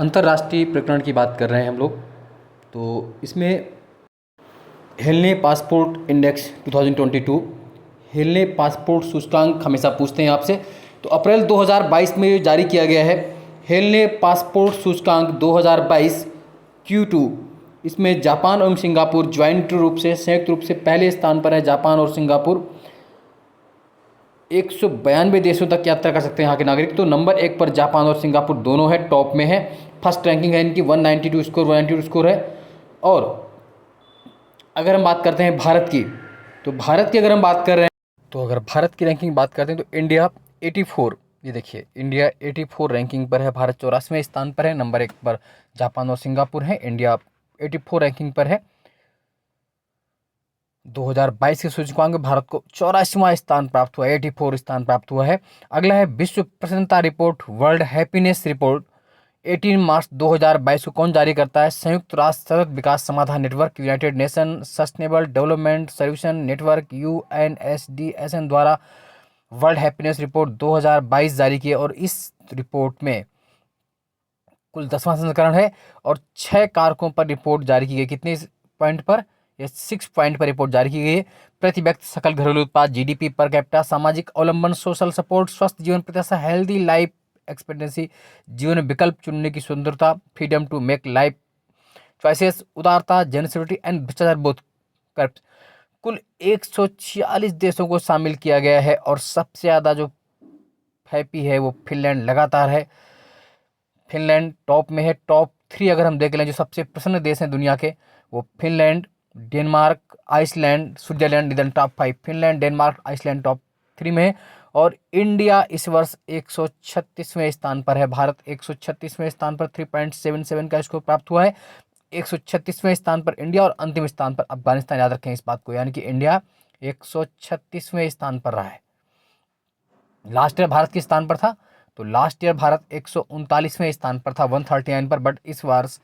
अंतर्राष्ट्रीय प्रकरण की बात कर रहे हैं हम लोग। तो इसमें हेलने पासपोर्ट इंडेक्स 2022, हेलने पासपोर्ट सूचकांक हमेशा पूछते हैं आपसे। तो अप्रैल 2022 में ये जारी किया गया है हेलने पासपोर्ट सूचकांक 2022 Q2। इसमें जापान एवं सिंगापुर ज्वाइंट रूप से, संयुक्त रूप से पहले स्थान पर है जापान और सिंगापुर। 192 देशों तक यात्रा कर सकते हैं यहाँ के नागरिक। तो नंबर 1 पर जापान और सिंगापुर दोनों है, टॉप में है। फर्स्ट रैंकिंग है इनकी, 192 स्कोर, 192 स्कोर है। और अगर हम बात करते हैं भारत की, तो भारत की अगर हम बात कर रहे हैं, तो अगर भारत की रैंकिंग बात करते हैं तो इंडिया 84, ये देखिए इंडिया 84 रैंकिंग पर है, भारत 84वें स्थान पर है। नंबर 1 पर जापान और सिंगापुर है, इंडिया 84 रैंकिंग पर है। 2022 के सूचकांक में भारत को 84वां स्थान प्राप्त हुआ, 84 स्थान प्राप्त हुआ है। अगला है विश्व प्रसन्नता रिपोर्ट, वर्ल्ड हैप्पीनेस रिपोर्ट। 18 मार्च 2022 को कौन जारी करता है? संयुक्त राष्ट्र सतत विकास समाधान network, United nation sustainable development solution network, UNSDSN द्वारा वर्ल्ड हैप्पीनेस रिपोर्ट 2022 जारी की है। और इस रिपोर्ट में कुल 10वां संस्करण है और 6 कारकों पर रिपोर्ट जारी की गई। कितने पॉइंट पर? ये 6 पॉइंट पर रिपोर्ट जारी की गई है। प्रति व्यक्ति सकल घरेलू उत्पाद, GDP पर कैपिटा, सामाजिक अवलंबन, सोशल सपोर्ट, स्वस्थ जीवन प्रत्याशा, हेल्दी लाइफ एक्सपेक्टेंसी, जीवन विकल्प चुनने की स्वतंत्रता, freedom to make life choices, उदारता, जेनसिविटी एंड भ्रष्टाचार बोथ करप्ट। कुल 146 देशों को शामिल किया गया है। और सबसे ज़्यादा जो हैप्पी है वो फिनलैंड लगातार है, फिनलैंड टॉप में है। टॉप 3 अगर हम देख लें जो सबसे प्रसन्न देश हैं दुनिया के, वो फिनलैंड, डेनमार्क, आइसलैंड, स्विट्जरलैंड, इधर top 5। Finland, Denmark, Iceland top 3 में है। और इंडिया इस वर्ष 136वें स्थान पर है। भारत 136वें स्थान पर 3.77 का स्कोर प्राप्त हुआ है। 136वें स्थान पर इंडिया और अंतिम स्थान पर अफगानिस्तान, याद रखें इस बात को, यानी कि इंडिया 136वें स्थान पर रहा है। लास्ट ईयर भारत किस स्थान पर था? तो लास्ट ईयर भारत 139वें स्थान पर था, 139 पर, बट इस वर्ष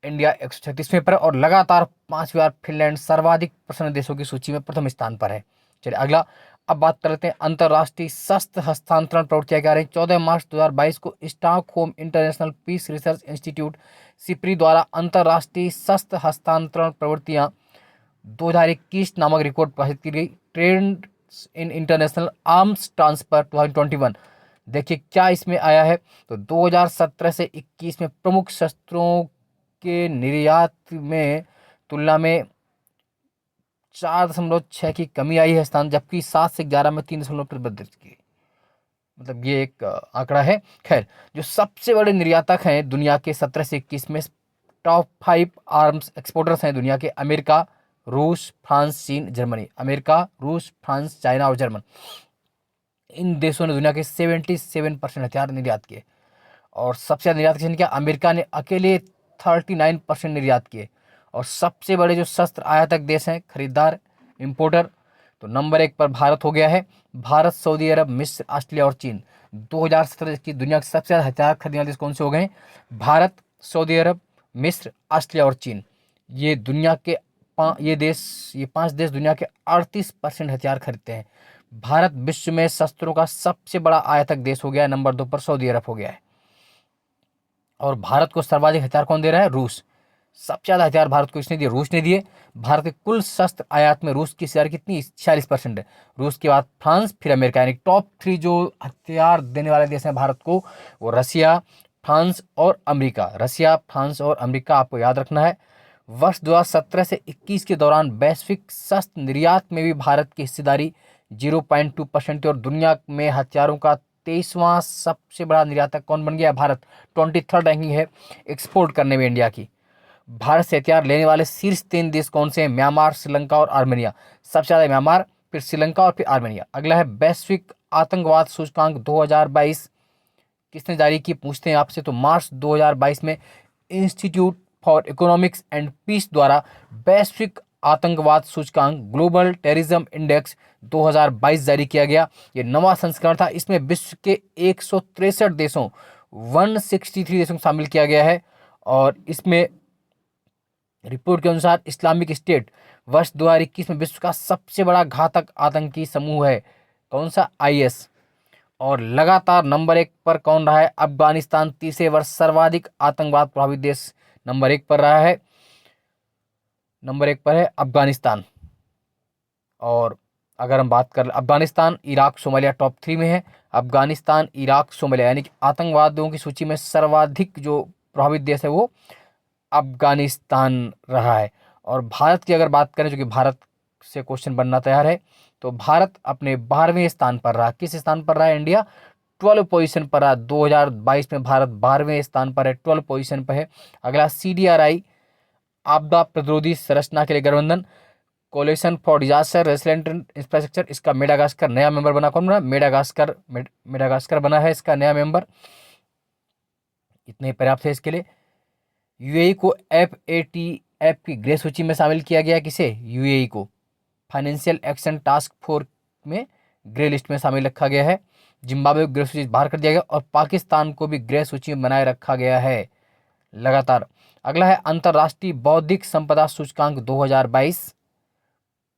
इंडिया 136वें पर और लगातार 5वीं बार फिनलैंड सर्वाधिक प्रसन्न देशों की सूची में प्रथम स्थान पर है। चलिए अगला, अब बात करते हैं अंतर्राष्ट्रीय शस्त्र हस्तांतरण प्रवृत्तियां क्या रही। 14 मार्च 2022 को Stockholm International Peace Research Institute SIPRI द्वारा अंतर्राष्ट्रीय शस्त्र हस्तांतरण प्रवृत्तियां 2021 नामक रिपोर्ट प्रकाशित की गई। Trend in international arms transfer 2021। देखिए क्या इसमें आया है। तो 2017 से 21 में प्रमुख शस्त्रों के निर्यात में तुलना में 4.6 की कमी आई है स्थान, जबकि 7 से 11 में 3.5 वृद्धि की। मतलब ये एक आंकड़ा है। खैर, जो सबसे बड़े निर्यातक हैं दुनिया के 17 से 21 में, टॉप 5 आर्म्स एक्सपोर्टर्स हैं दुनिया के, अमेरिका, रूस, फ्रांस, चीन, जर्मनी। अमेरिका, रूस, फ्रांस, चाइना और जर्मन, इन देशों ने दुनिया के 77% हथियार निर्यात किए। और सबसे ज़्यादा निर्यात किसने किया? अमेरिका ने अकेले 39% निर्यात किए। और सबसे बड़े जो शस्त्र आयातक देश हैं, खरीदार, इंपोर्टर, तो नंबर 1 पर भारत हो गया है। भारत, सऊदी अरब, मिस्र, ऑस्ट्रेलिया और चीन। 2017 की दुनिया के सबसे ज़्यादा हथियार खरीदने वाले देश कौन से हो गए? भारत, सऊदी अरब, मिस्र, ऑस्ट्रेलिया और चीन। ये दुनिया के ये 5 देश दुनिया के 38% हथियार खरीदते हैं। भारत विश्व में शस्त्रों का सबसे बड़ा आयातक देश हो गया है। नंबर 2 पर सऊदी अरब हो गया है। और भारत को सर्वाधिक हथियार कौन दे रहा है? रूस। सबसे ज़्यादा हथियार भारत को इसने दिए, रूस ने दिए। भारत के कुल शस्त्र आयात में रूस की हिस्सेदारी कितनी? 46% है। रूस के बाद फ्रांस, फिर अमेरिका, यानी टॉप 3 जो हथियार देने वाले देश हैं भारत को, वो रसिया, फ्रांस और अमेरिका। रसिया, फ्रांस और अमेरिका आपको याद रखना है। वर्ष 2017 से 21 के दौरान वैश्विक शस्त्र निर्यात में भी भारत की हिस्सेदारी 0.2% थी। और दुनिया में हथियारों का 23वां सबसे बड़ा निर्यातक कौन बन गया? भारत। 23rd रैंकिंग है एक्सपोर्ट करने में इंडिया की। भारत से हथियार लेने वाले शीर्ष 3 देश कौन से हैं? म्यांमार, श्रीलंका और आर्मेनिया। सबसे ज़्यादा म्यांमार, फिर श्रीलंका और फिर आर्मेनिया। अगला है वैश्विक आतंकवाद सूचकांक 2022 किसने जारी की, पूछते हैं आपसे। तो मार्च 2022 में Institute for Economics and Peace द्वारा वैश्विक आतंकवाद सूचकांक, ग्लोबल टेररिज्म इंडेक्स 2022 जारी किया गया। ये नवा संस्करण था। इसमें विश्व के 163 देशों, 163 देशों को शामिल किया गया है। और इसमें रिपोर्ट के अनुसार इस्लामिक स्टेट वर्ष 2021 में विश्व का सबसे बड़ा घातक आतंकी समूह है। कौन सा? IS। और लगातार नंबर 1 पर कौन रहा है? अफगानिस्तान तीसरे वर्ष सर्वाधिक आतंकवाद प्रभावित देश नंबर 1 पर रहा है। नंबर 1 पर है अफगानिस्तान। और अगर हम बात कर अफगानिस्तान, इराक, सोमालिया टॉप 3 में है। अफगानिस्तान, इराक, सोमालिया यानी कि आतंकवादियों की सूची में सर्वाधिक जो प्रभावित देश है वो अफगानिस्तान रहा है। और भारत की अगर बात करें, जो कि भारत से क्वेश्चन बनना तैयार है, तो भारत अपने 12वें स्थान पर रहा। किस स्थान पर रहा है? इंडिया 12 पोजीशन पर रहा। 2022 में भारत 12वें स्थान पर है, 12 पोजीशन पर है। अगला CDRI, आपदा प्रतिरोधी संरचना के लिए गठबंधन, coalition for disaster resilient infrastructure, इसका मेडागास्कर नया मेंबर बना। कौन बना? मेडागास्कर बना है इसका नया मेंबर। इतने पर्याप्त है इसके लिए। यूएई को FATF की ग्रे सूची में शामिल किया गया। किसे? यूएई को फाइनेंशियल एक्शन टास्क फोर्स में ग्रे लिस्ट में शामिल रखा गया है। जिम्बाब्वे को ग्रे सूची बाहर कर दिया गया और पाकिस्तान को भी ग्रे सूची में बनाए रखा गया है लगातार। अगला है अंतर्राष्ट्रीय बौद्धिक संपदा सूचकांक 2022।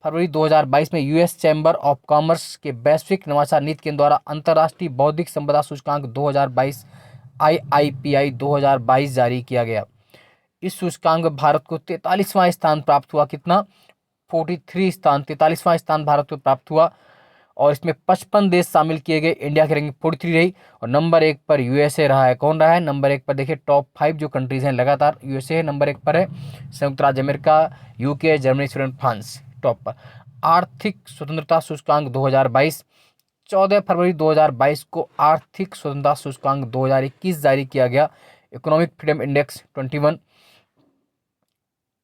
फरवरी 2022 में यूएस चैम्बर ऑफ कॉमर्स के वैश्विक नवाचार नीति केंद्र द्वारा अंतर्राष्ट्रीय बौद्धिक संपदा सूचकांक 2022 IIPI 2022 जारी किया गया। इस सूचकांक में भारत को 43वां स्थान प्राप्त हुआ। कितना? 43 स्थान, 43वां स्थान भारत को प्राप्त हुआ। और इसमें 55 देश शामिल किए गए। इंडिया की रैंकिंग 43 रही और नंबर 1 पर यूएसए रहा है। कौन रहा है नंबर 1 पर? देखिए टॉप 5 जो कंट्रीज हैं लगातार यूएसए नंबर 1 पर है, संयुक्त राज्य America, UK, Germany, Sweden, France top पर। आर्थिक स्वतंत्रता सूचकांक 2022, 14 फरवरी 2022 को आर्थिक स्वतंत्रता सूचकांक 2021 जारी किया गया। इकोनॉमिक फ्रीडम इंडेक्स 21,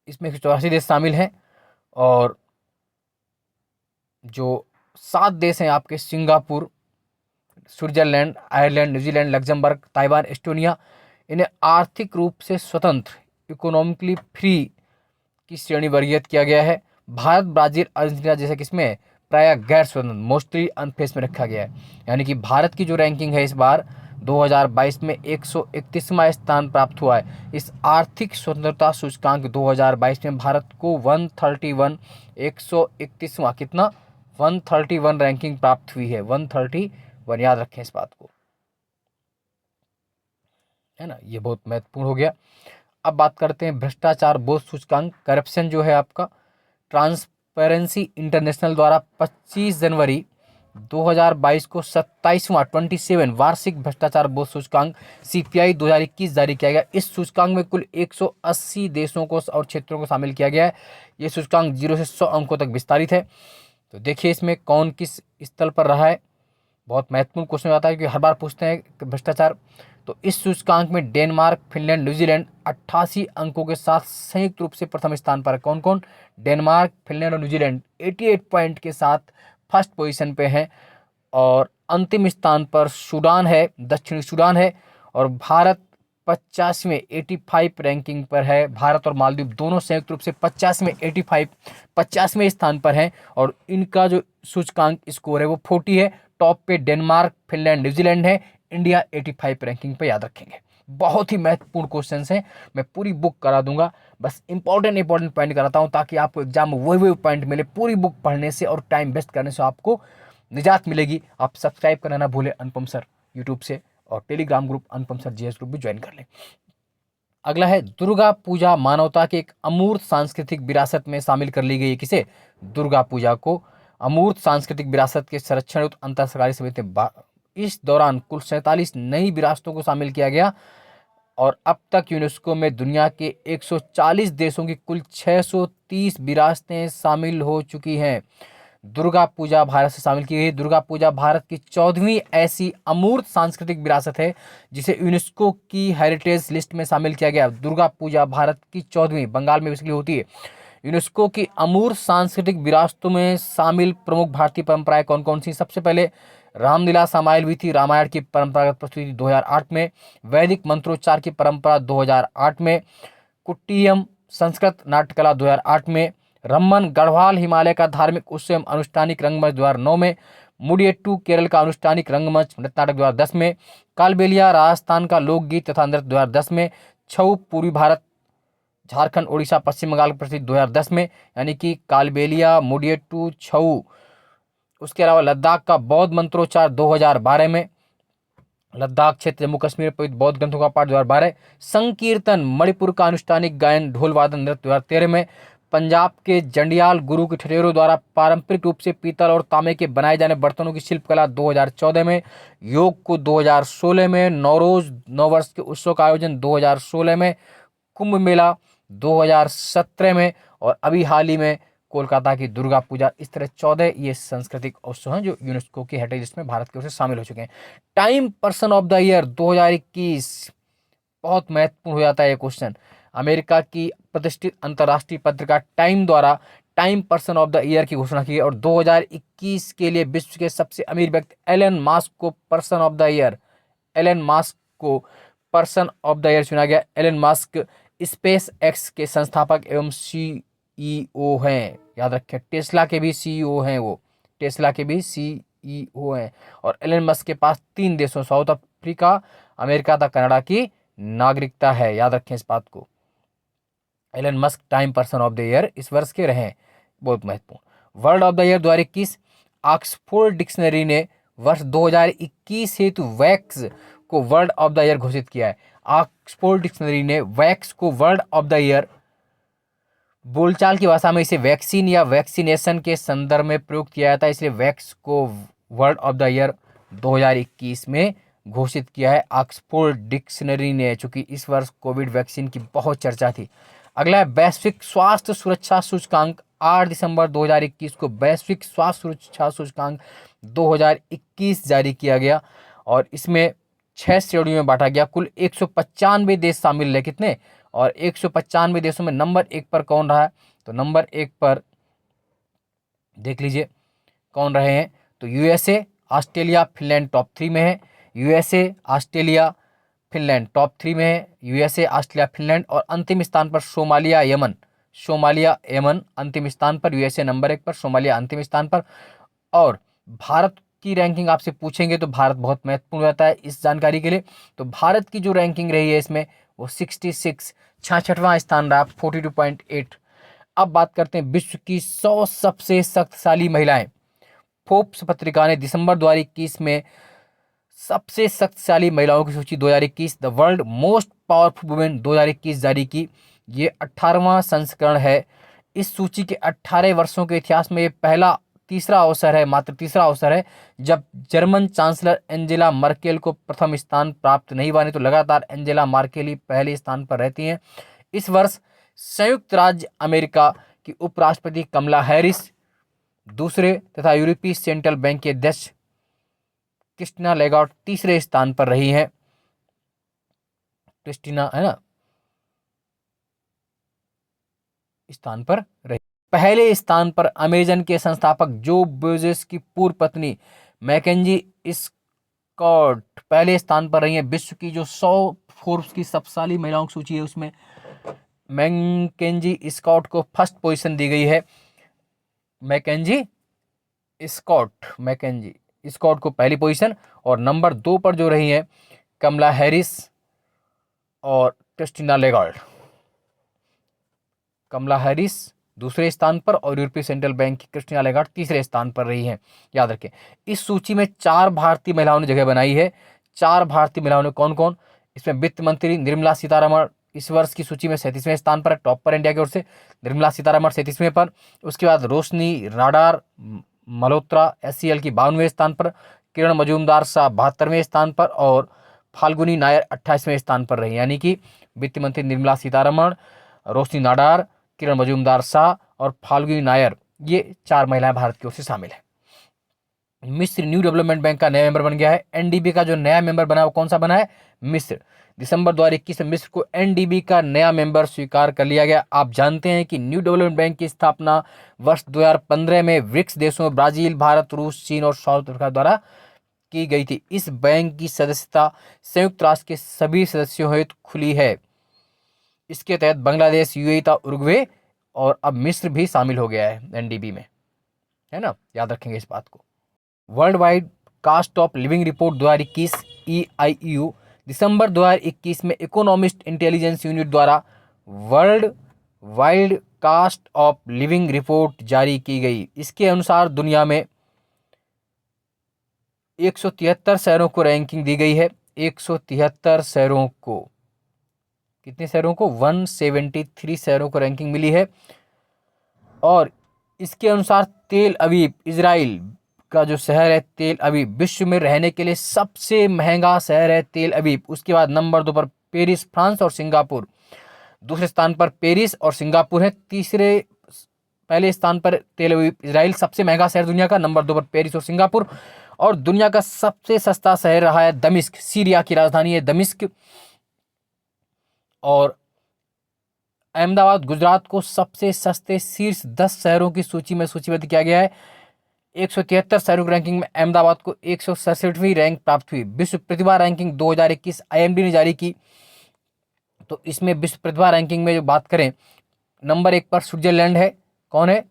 इसमें 184 देश शामिल हैं। और जो 7 देश हैं आपके, Singapore, Switzerland, Ireland, New Zealand, Luxembourg, Taiwan, Estonia, इन्हें आर्थिक रूप से स्वतंत्र, इकोनॉमिकली फ्री की श्रेणी वर्गीकृत किया गया है। भारत, ब्राजील, अर्जेंटीना जैसे किसमें? प्राय गैर स्वतंत्र, मोस्टली अनफेस में रखा गया है। यानी कि भारत की जो रैंकिंग है इस बार 2022 में 131वां स्थान प्राप्त हुआ है। इस आर्थिक स्वतंत्रता सूचकांक 2022 में भारत को 131, 131वां, कितना? 131 रैंकिंग प्राप्त हुई है। 131, याद रखें इस बात को, है ना। ये बहुत महत्वपूर्ण हो गया। अब बात करते हैं भ्रष्टाचार बोध सूचकांक, करप्शन जो है आपका। ट्रांसपेरेंसी इंटरनेशनल द्वारा 25 जनवरी 2022 को 27वां वार्षिक भ्रष्टाचार बोध सूचकांक CPI 2021 जारी किया गया। इस सूचकांक में कुल 180 देशों को और क्षेत्रों को शामिल किया गया है। ये सूचकांक 0 से 100 अंकों तक विस्तारित है। तो देखिए इसमें कौन किस स्थल पर रहा है। बहुत महत्वपूर्ण क्वेश्चन आता है कि हर बार पूछते हैं भ्रष्टाचार। तो इस सूचकांक में डेनमार्क, फिनलैंड, न्यूजीलैंड 88 अंकों के साथ संयुक्त रूप से प्रथम स्थान पर। कौन कौन? डेनमार्क, फिनलैंड और न्यूजीलैंड 88 पॉइंट के साथ फर्स्ट पोजीशन पे हैं। और अंतिम स्थान पर सूडान है, दक्षिणी सूडान है। और भारत 50वें 85 रैंकिंग पर है। भारत और मालदीव दोनों संयुक्त रूप से 50वें 50वें स्थान पर हैं। और इनका जो सूचकांक स्कोर है वो 40 है। टॉप पे डेनमार्क, फिनलैंड, न्यूजीलैंड है। इंडिया 85 रैंकिंग पे, याद रखेंगे। बहुत ही महत्वपूर्ण क्वेश्चंस हैं। मैं पूरी बुक करा दूंगा, बस इंपॉर्टेंट पॉइंट कराता हूं ताकि आपको एग्जाम में वही पॉइंट मिले। पूरी बुक पढ़ने से और टाइम वेस्ट करने से आपको निजात मिलेगी। आप सब्सक्राइब करना ना भूलें अनुपम सर यूट्यूब से, और टेलीग्राम ग्रुप अनुपम सर GS ग्रुप भी ज्वाइन कर लें। अगला है दुर्गा पूजा मानवता के एक अमूर्त सांस्कृतिक विरासत में शामिल कर ली गई है। किसे? दुर्गा पूजा को अमूर्त सांस्कृतिक विरासत के संरक्षण युक्त अंतर सरकारी समिति ने इस दौरान कुल 47 नई विरासतों को शामिल किया गया। और अब तक यूनेस्को में दुनिया के 140 देशों की कुल 630 विरासतें शामिल हो चुकी हैं। दुर्गा पूजा भारत से शामिल की गई। दुर्गा पूजा भारत की 14वीं ऐसी अमूर्त सांस्कृतिक विरासत है जिसे यूनेस्को की हेरिटेज लिस्ट में शामिल किया गया। दुर्गा पूजा भारत की 14वीं, बंगाल में बेसिकली होती है। यूनेस्को की अमूर्त सांस्कृतिक विरासतों में शामिल प्रमुख भारतीय परंपराएं कौन कौन सी? सबसे पहले रामलीला समायल हुई थी, रामायण की परंपरागत प्रस्तुति 2008 में। वैदिक मंत्रोच्चार की परंपरा 2008 में। कुट्टियम संस्कृत नाट्यकला 2008 में। रम्मन गढ़वाल हिमालय का धार्मिक उत्सव एवं अनुष्ठानिक रंगमंच 2009 में। मुडियट्टू केरल का अनुष्ठानिक रंगमंच नृत्य नाटक 2010 में। कालबेलिया राजस्थान का लोकगीत तथा नृत्य 2010 में। छऊ पूर्वी भारत, झारखंड, उड़ीसा, पश्चिम बंगाल की प्रसिद्ध 2010 में। यानी कि कालबेलिया, मुडियट्टू, छऊ उसके अलावा लद्दाख का बौद्ध मंत्रोच्चार 2012 में, लद्दाख क्षेत्र जम्मू कश्मीर में पवित्र बौद्ध ग्रंथों का पाठ 2012, संकीर्तन मणिपुर का अनुष्ठानिक गायन ढोल वादन नृत्य 2013 में, पंजाब के जंडियाल गुरु के ठठेरों द्वारा पारंपरिक रूप से पीतल और तांबे के बनाए जाने बर्तनों की शिल्पकला 2014 में, योग को 2016 में, नौरोज नववर्ष के उत्सव का आयोजन 2016 में, कुंभ मेला 2017 में, और अभी हाल ही में कोलकाता की दुर्गा पूजा। इस तरह 14 ये सांस्कृतिक उत्सव हैं जो यूनेस्को की हेरिटेज लिस्ट में भारत की ओर से शामिल हो चुके हैं। Time person of the year 2021 बहुत महत्वपूर्ण हो जाता है ये क्वेश्चन। अमेरिका की प्रतिष्ठित अंतर्राष्ट्रीय पत्रिका टाइम द्वारा time person of the year की घोषणा की और 2021 के लिए विश्व के सबसे अमीर व्यक्ति एलन मास्क को person of the year, Elon Musk को पर्सन ऑफ द ईयर चुना गया। एलन मास्क स्पेस एक्स के संस्थापक एवं सीईओ हैं, याद रखें। टेस्ला के भी सीईओ हैं, वो टेस्ला के भी सीईओ हैं। और एलन मस्क के पास 3 देशों साउथ अफ्रीका, अमेरिका तथा कनाडा की नागरिकता है, याद रखें इस बात को। Elon Musk Time person of the year इस वर्ष के रहे, बहुत महत्वपूर्ण। World of the year 2021 Oxford Dictionary ने वर्ष 2021 हेतु वैक्स को वर्ल्ड ऑफ द ईयर घोषित किया है। ऑक्सफोर्ड डिक्शनरी ने वैक्स को वर्ल्ड ऑफ द ईयर, बोलचाल की भाषा में इसे वैक्सीन या वैक्सीनेशन के संदर्भ में प्रयोग किया जाता है, इसलिए वैक्स को वर्ल्ड ऑफ द ईयर 2021 में घोषित किया है ऑक्सफोर्ड डिक्शनरी ने, चूंकि इस वर्ष कोविड वैक्सीन की बहुत चर्चा थी। अगला है वैश्विक स्वास्थ्य सुरक्षा सूचकांक। 8 दिसंबर 2021 को वैश्विक स्वास्थ्य सुरक्षा सूचकांक 2021 जारी किया गया और इसमें 6 श्रेणियों में बांटा गया। कुल 195 देश शामिल रहे, कितने, और 195 देशों में नंबर 1 पर कौन रहा है, तो नंबर 1 पर देख लीजिए कौन रहे हैं, तो यूएसए, ऑस्ट्रेलिया, फिनलैंड टॉप 3 में है। यूएसए, ऑस्ट्रेलिया, फिनलैंड टॉप 3 में है। यूएसए, ऑस्ट्रेलिया, फिनलैंड, और अंतिम स्थान पर सोमालिया, यमन। सोमालिया, यमन अंतिम स्थान पर, यूएसए नंबर 1 पर, सोमालिया अंतिम स्थान पर। और भारत की रैंकिंग आपसे पूछेंगे तो भारत बहुत महत्वपूर्ण रहता है इस जानकारी के लिए। तो भारत की जो रैंकिंग रही है इसमें वो 66, 66वां स्थान रहा, 42.8। अब बात करते हैं विश्व की 100 सबसे शक्तिशाली महिलाएं। फोर्ब्स पत्रिका ने दिसंबर 2021 में सबसे शक्तिशाली महिलाओं की सूची 2021 the world most powerful women 2021 जारी की। ये 18वां संस्करण है। इस सूची के 18 वर्षों के इतिहास में ये तीसरा अवसर है, मात्र तीसरा अवसर है जब जर्मन चांसलर एंजेला मर्केल को प्रथम स्थान प्राप्त नहीं हुआ, नहीं तो लगातार एंजेला मर्केल ही पहले स्थान पर रहती हैं। इस वर्ष संयुक्त राज्य अमेरिका की उपराष्ट्रपति कमला हैरिस दूसरे तथा यूरोपीय सेंट्रल बैंक के अध्यक्ष क्रिस्टीना लेगार्ड तीसरे स्थान पर रही हैं। क्रिस्टीना है ना, स्थान पर रही। पहले स्थान पर अमेजन के संस्थापक जो बेजोस की पूर्व पत्नी मैकेंजी स्कॉट पहले स्थान पर रही है। विश्व की जो 100 फोर्ब्स की शक्तिशाली महिलाओं की सूची है उसमें मैकेंजी स्कॉट को फर्स्ट पोजीशन दी गई है। मैकेंजी स्कॉट को पहली पोजीशन, और नंबर 2 पर जो रही है कमला हैरिस और क्रिस्टीना लेगार्ड। कमला हैरिस दूसरे स्थान पर और यूरोपीय सेंट्रल बैंक की क्रिस्टीना लेगार्ड तीसरे स्थान पर रही हैं। याद रखें इस सूची में 4 भारतीय महिलाओं ने जगह बनाई है। 4 भारतीय महिलाओं ने कौन कौन, इसमें वित्त मंत्री निर्मला सीतारमण इस वर्ष की सूची में 37वें स्थान पर है, टॉप पर इंडिया की ओर से निर्मला सीतारमण 37वें पर। उसके बाद रोशनी राडार मल्होत्रा SCL की 52वें स्थान पर, किरण मजूमदार शाह 72वें स्थान पर और फाल्गुनी नायर 28वें स्थान पर रही। यानी कि वित्त मंत्री निर्मला सीतारमण, रोशनी नाडार, किरण मजूमदार शाह और फाल्गुनी नायर, ये 4 महिलाएं भारत की ओर से शामिल है। मिस्र न्यू डेवलपमेंट बैंक का नया मेंबर बन गया है। NDB का जो नया मेंबर बना है वो कौन सा बना है, मिस्र। दिसंबर 2021 में मिस्र को NDB का नया मेंबर स्वीकार कर लिया गया। आप जानते हैं कि न्यू डेवलपमेंट बैंक की स्थापना वर्ष 2015 में ब्रिक्स देशों ब्राजील, भारत, रूस, चीन और साउथ अफ्रीका द्वारा की गई थी। इस बैंक की सदस्यता संयुक्त राष्ट्र के सभी सदस्यों हेतु खुली है। इसके तहत बांग्लादेश, UAE तथा उरुग्वे और अब मिस्र भी शामिल हो गया है NDB में, है ना, याद रखेंगे इस बात को। World wide cost of living report 2021 EIEU दिसंबर 2021 में इकोनॉमिस्ट इंटेलिजेंस यूनिट द्वारा world wide cost of living report जारी की गई। इसके अनुसार दुनिया में 173 शहरों को रैंकिंग दी गई है। 173 शहरों को, कितने शहरों को, 173 शहरों को रैंकिंग मिली है। और इसके अनुसार तेल अवीव, इजराइल का जो शहर है तेल अवीव, विश्व में रहने के लिए सबसे महंगा शहर है तेल अवीव। उसके बाद नंबर 2 पर पेरिस फ्रांस और सिंगापुर, दूसरे स्थान पर पेरिस और सिंगापुर है। पहले स्थान पर तेल अवीव इजराइल, सबसे महंगा शहर दुनिया का, नंबर 2 पर पेरिस और सिंगापुर। और दुनिया का सबसे सस्ता शहर रहा है दमिश्क, सीरिया की राजधानी है दमिश्क। और अहमदाबाद गुजरात को सबसे सस्ते शीर्ष 10 शहरों की सूची में सूचीबद्ध किया गया है। 173 शहरों की रैंकिंग में अहमदाबाद को 167वीं रैंक प्राप्त हुई। विश्व प्रतिभा रैंकिंग 2021 आईएमडी ने जारी की, तो इसमें विश्व प्रतिभा रैंकिंग में जो बात करें, नंबर 1 पर स्विट्जरलैंड है। कौन है?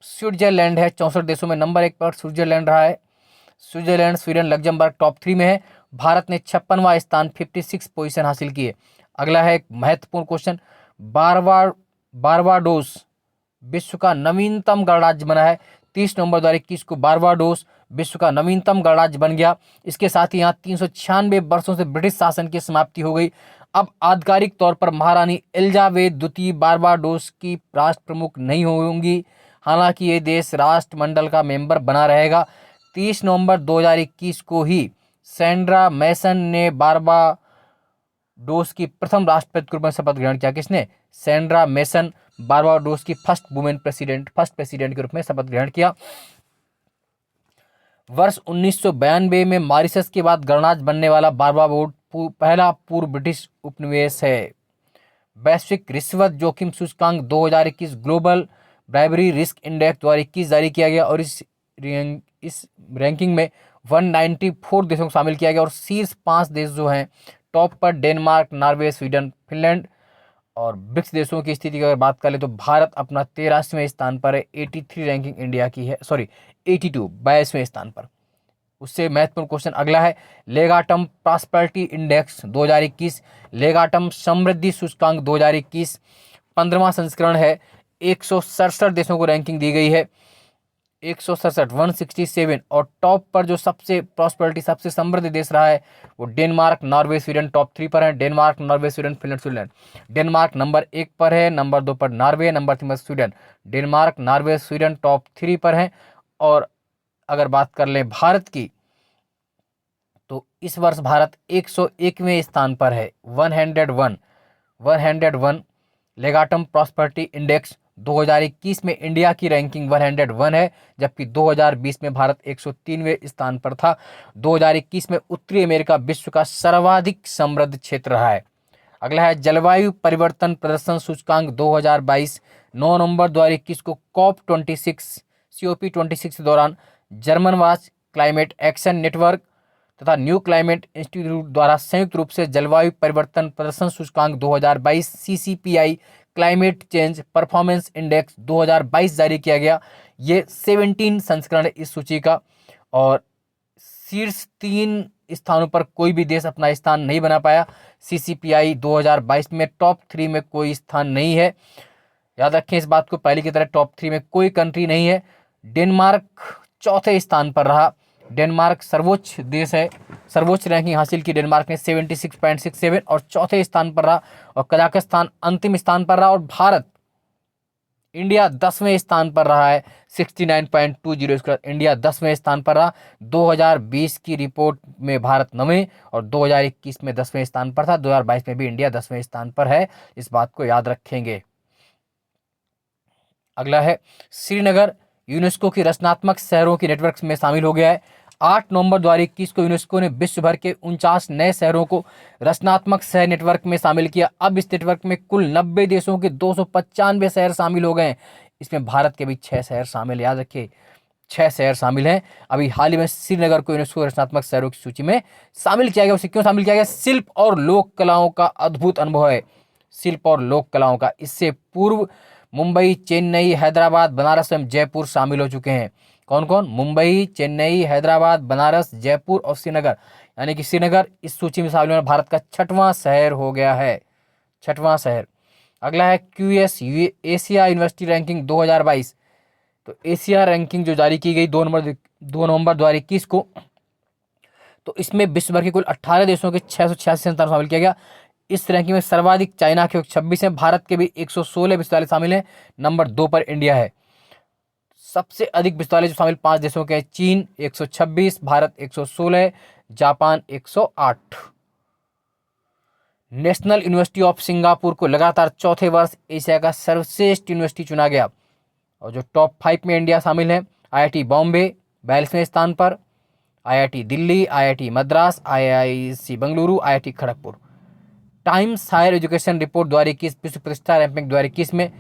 स्विट्जरलैंड है। 64 देशों में नंबर 1 पर स्विट्जरलैंड रहा है। स्विट्जरलैंड, स्वीडन, लग्जमबर्ग टॉप 3 में है। भारत ने 56वां स्थान, 56 पोजीशन हासिल की है। अगला है एक महत्वपूर्ण क्वेश्चन, बारबाडोस विश्व का नवीनतम गणराज्य बना है। 30 नवंबर 2021 को बारबाडोस विश्व का नवीनतम गणराज्य बन गया। इसके साथ ही यहाँ 396 वर्षों से ब्रिटिश शासन की समाप्ति हो गई। अब आधिकारिक तौर पर महारानी एलिजाबेथ द्वितीय बारबाडोस की राष्ट्र प्रमुख नहीं होंगी, हालांकि ये देश राष्ट्रमंडल का मेंबर बना रहेगा। 30 नवंबर 2021 को ही सैंड्रा मैसन ने बारबाडोस की प्रथम राष्ट्रपति के रूप में शपथ ग्रहण किया। किसने? सैंड्रा मैसन, बारबाडोस की फर्स्ट प्रेसिडेंट के रूप में शपथ ग्रहण किया। वर्ष 1992 में मॉरिशस के बाद गणराज्य बनने वाला बारबाडोस पहला पूर्व ब्रिटिश उपनिवेश है। वैश्विक रिश्वत जोखिम सूचकांक 2021 ग्लोबल ब्राइबरी रिस्क इंडेक्स 2021 जारी किया गया, और इस रैंकिंग में 194 देशों को शामिल किया गया। और शीर्ष 5 देश जो हैं टॉप पर डेनमार्क, नॉर्वे, स्वीडन, फिनलैंड। और ब्रिक्स देशों की स्थिति की अगर बात कर ले तो भारत अपना 83वें स्थान पर है। 83 रैंकिंग इंडिया की है, 82 22वें स्थान पर। उससे महत्वपूर्ण क्वेश्चन अगला है, लेगाटम प्रॉस्पेरिटी इंडेक्स 2021, लेगाटम समृद्धि सूचकांक 2021 15वां संस्करण है। 167 देशों को रैंकिंग दी गई है, 167 और टॉप पर जो सबसे प्रॉस्पेरिटी, सबसे समृद्ध देश रहा है वो डेनमार्क, नॉर्वे, स्वीडन टॉप 3 पर है। Denmark, Norway, Sweden, Finland, Switzerland. Denmark number 1 पर है, नंबर 2 पर नॉर्वे, नंबर 3 पर Sweden. Denmark, Norway, Sweden top 3 पर हैं। और अगर बात कर लें भारत की, तो इस वर्ष भारत 101वें स्थान पर है, 101 लेगाटम प्रॉस्पेरिटी इंडेक्स 2021 में इंडिया की रैंकिंग 101 है, जबकि 2020 में भारत 103वें स्थान पर था। 2021 में उत्तरी अमेरिका विश्व का सर्वाधिक समृद्ध क्षेत्र रहा है। अगला है जलवायु परिवर्तन प्रदर्शन सूचकांक 2022, 9 नवंबर 2021 को COP26 के दौरान German watch, climate action network तथा न्यू क्लाइमेट इंस्टीट्यूट द्वारा संयुक्त रूप से जलवायु परिवर्तन प्रदर्शन सूचकांक 2022 CCPI climate change performance index 2022 जारी किया गया। ये 17 संस्करण है इस सूची का, और शीर्ष 3 स्थानों पर कोई भी देश अपना स्थान नहीं बना पाया। CCPI 2022 में टॉप 3 में कोई स्थान नहीं है। याद रखें इस बात को, पहले की तरह टॉप 3 में कोई कंट्री नहीं है। डेनमार्क चौथे स्थान पर रहा। डेनमार्क सर्वोच्च देश है, सर्वोच्च रैंकिंग हासिल की डेनमार्क ने 76.67 और चौथे स्थान पर रहा। और कजाकिस्तान अंतिम स्थान पर रहा। और भारत, इंडिया 10वें स्थान पर रहा है, 69.20। इंडिया 10वें स्थान पर रहा। 2020 की रिपोर्ट में भारत 9वें और 2021 में 10वें स्थान पर था। 2022 में भी इंडिया 10वें स्थान पर है, इस बात को याद रखेंगे। अगला है श्रीनगर यूनेस्को की रचनात्मक शहरों के नेटवर्क में शामिल हो गया है। 8 नवंबर 2021 को यूनेस्को ने विश्व भर के 49 नए शहरों को रचनात्मक शहर नेटवर्क में शामिल किया। अब इस नेटवर्क में कुल 90 देशों के 295 शहर शामिल हो गए हैं। इसमें भारत के भी 6 शहर शामिल, याद रखिए 6 शहर शामिल हैं। अभी हाल ही में श्रीनगर को यूनेस्को रचनात्मक शहरों की सूची में शामिल किया गया। उसे क्यों शामिल किया गया? शिल्प और लोक कलाओं का अद्भुत अनुभव है, शिल्प और लोक कलाओं का। इससे पूर्व मुंबई, चेन्नई, हैदराबाद, बनारस एवं जयपुर शामिल हो चुके हैं। कौन कौन? मुंबई, चेन्नई, हैदराबाद, बनारस, जयपुर और श्रीनगर। यानी कि श्रीनगर इस सूची में शामिल होना भारत का 6वां शहर हो गया है, 6वां शहर। अगला है QS एशिया यूनिवर्सिटी रैंकिंग 2022। तो एशिया रैंकिंग जो जारी की गई 2 नवंबर 2021 को, तो इसमें विश्व भर के कुल 18 देशों के 686 संस्थान शामिल किया गया। इस रैंकिंग में सर्वाधिक चाइना के 26 हैं, भारत के भी 116 विश्वविद्यालय शामिल हैं। नंबर 2 पर इंडिया है। सबसे अधिक विश्वविद्यालय जो शामिल 5 देशों के हैं, चीन 126, Bharat 116, Japan 108। National university of Singapore को लगातार चौथे वर्ष एशिया का सर्वश्रेष्ठ यूनिवर्सिटी चुना गया। और जो टॉप 5 में इंडिया शामिल है, IIT बॉम्बे 42वें स्थान पर, IIT Delhi, IIT Madras, IISc Bengaluru, IIT Kharagpur. Times Higher Education report 2021 विश्व प्रतिष्ठा रैंकिंग 2021 में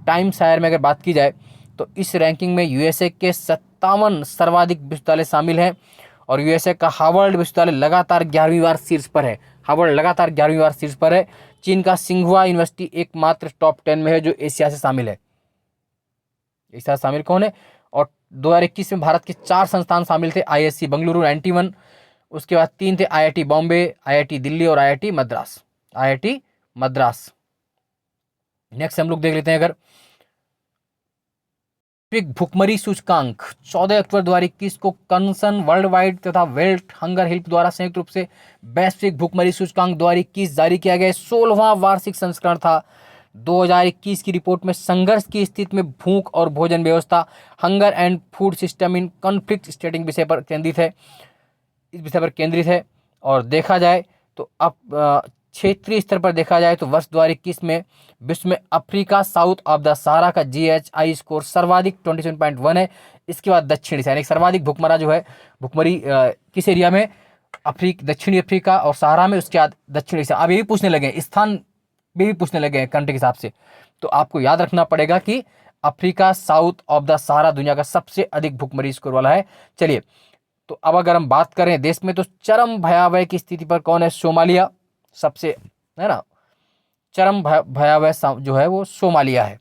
टाइम्स हायर में अगर बात की जाए तो इस रैंकिंग में यूएसए के 57 सर्वाधिक विश्वविद्यालय शामिल हैं। और यूएसए का हार्वर्ड विश्वविद्यालय लगातार 11वीं बार शीर्ष पर है। हार्वर्ड लगातार 11वीं बार शीर्ष पर है। चीन का सिंघुआ यूनिवर्सिटी एकमात्र टॉप 10 में है जो एशिया से शामिल है। एशिया शामिल कौन है? और 2021 में भारत के 4 संस्थान शामिल थे। IISc बेंगलुरु 91, उसके बाद 3 थे IIT बॉम्बे, IIT दिल्ली और IIT Madras. IIT Madras. Next हम लोग देख लेते हैं अगर भुखमरी सूचकांक 14 अक्टूबर 2021 को कंसन वर्ल्ड वाइड तथा वेल्थ हंगर हेल्प द्वारा संयुक्त रूप से वैश्विक भुखमरी सूचकांक 2021 जारी किया गया। 16वां वार्षिक संस्करण था। 2021 की रिपोर्ट में संघर्ष की स्थिति में भूख और भोजन व्यवस्था, hunger and food system in conflict स्टेटिंग विषय पर केंद्रित है। इस विषय पर केंद्रित है। और देखा जाए तो अब क्षेत्रीय स्तर पर देखा जाए तो वर्ष 2021 में विश्व में Africa south of the Sahara का GHI स्कोर सर्वाधिक 27.1 है। इसके बाद दक्षिण एशिया यानी सर्वाधिक भुखमरा जो है, भुखमरी किस एरिया में? दक्षिणी अफ्रीका और सहारा में, उसके बाद दक्षिण एशिया। अब ये भी पूछने लगे हैं, स्थान भी पूछने लगे हैं कंट्री के हिसाब से। तो आपको याद रखना पड़ेगा कि Africa south of the Sahara दुनिया का सबसे अधिक भुखमरी स्कोर वाला है। चलिए, तो अब अगर हम बात करें देश में तो चरम भयावह की स्थिति पर कौन है? सोमालिया सबसे, है ना, चरम भयावह जो है वो सोमालिया है।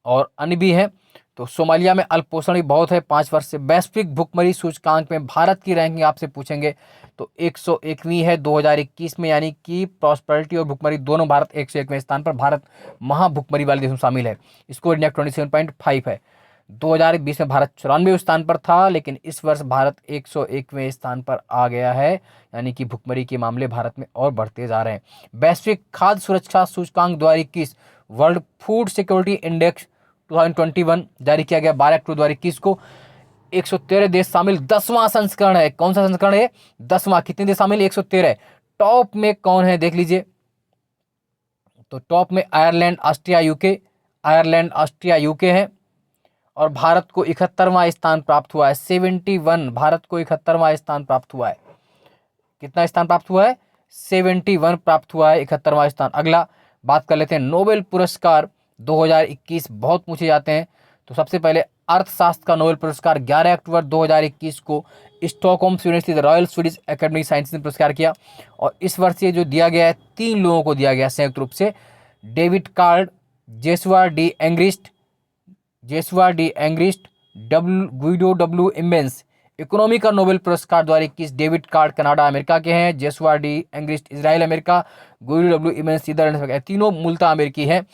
और अन्य भी है। तो सोमालिया में अल्पोषण भी बहुत है। 5 वर्ष से वैश्विक भुखमरी सूचकांक में भारत की रैंकिंग आपसे पूछेंगे तो 101वीं है 2021 में, यानी कि प्रॉस्पेरिटी और भुखमरी दोनों भारत 101वें स्थान पर। भारत महाभुखमरी वाले देशों में शामिल है। स्कोर इंडिया 27.5 है। 2020 में भारत 94वें स्थान पर था, लेकिन इस वर्ष भारत 101वें स्थान पर आ गया है, यानी कि भुखमरी के मामले भारत में और बढ़ते जा रहे हैं। वैश्विक खाद्य सुरक्षा सूचकांक 2021 वर्ल्ड फूड सिक्योरिटी इंडेक्स 2021 जारी किया गया 12 अक्टूबर 2021 को। 113 देश शामिल, 10वां संस्करण है। कौन सा संस्करण है? 10वां। कितने देश शामिल? 113। टॉप में कौन है देख लीजिए। तो टॉप में Ireland, Austria, UK. Ireland, Austria, UK है। और भारत को 71वां स्थान प्राप्त हुआ है। 71, भारत को 71वां स्थान प्राप्त हुआ है। कितना स्थान प्राप्त हुआ है? 71 प्राप्त हुआ है, 71वां स्थान। अगला बात कर लेते हैं नोबेल पुरस्कार 2021 बहुत पूछे जाते हैं। तो सबसे पहले अर्थशास्त्र का नोबेल पुरस्कार 11 अक्टूबर 2021 को स्टॉकहोम स्वीडन स्थित रॉयल स्वीडिश एकेडमी साइंस ने पुरस्कार किया। और इस वर्ष ये जो दिया गया है 3 लोगों को दिया गया संयुक्त रूप से। David Card, Joshua D Angrist, Guido W Imbens. Economy का नोबेल पुरस्कार 2021 डेविड कार्ड कनाडा अमेरिका के हैं, Joshua D Angrist Israel America, Guido W Imbens Netherlands, तीनों मूलतः अमेरिकी हैं।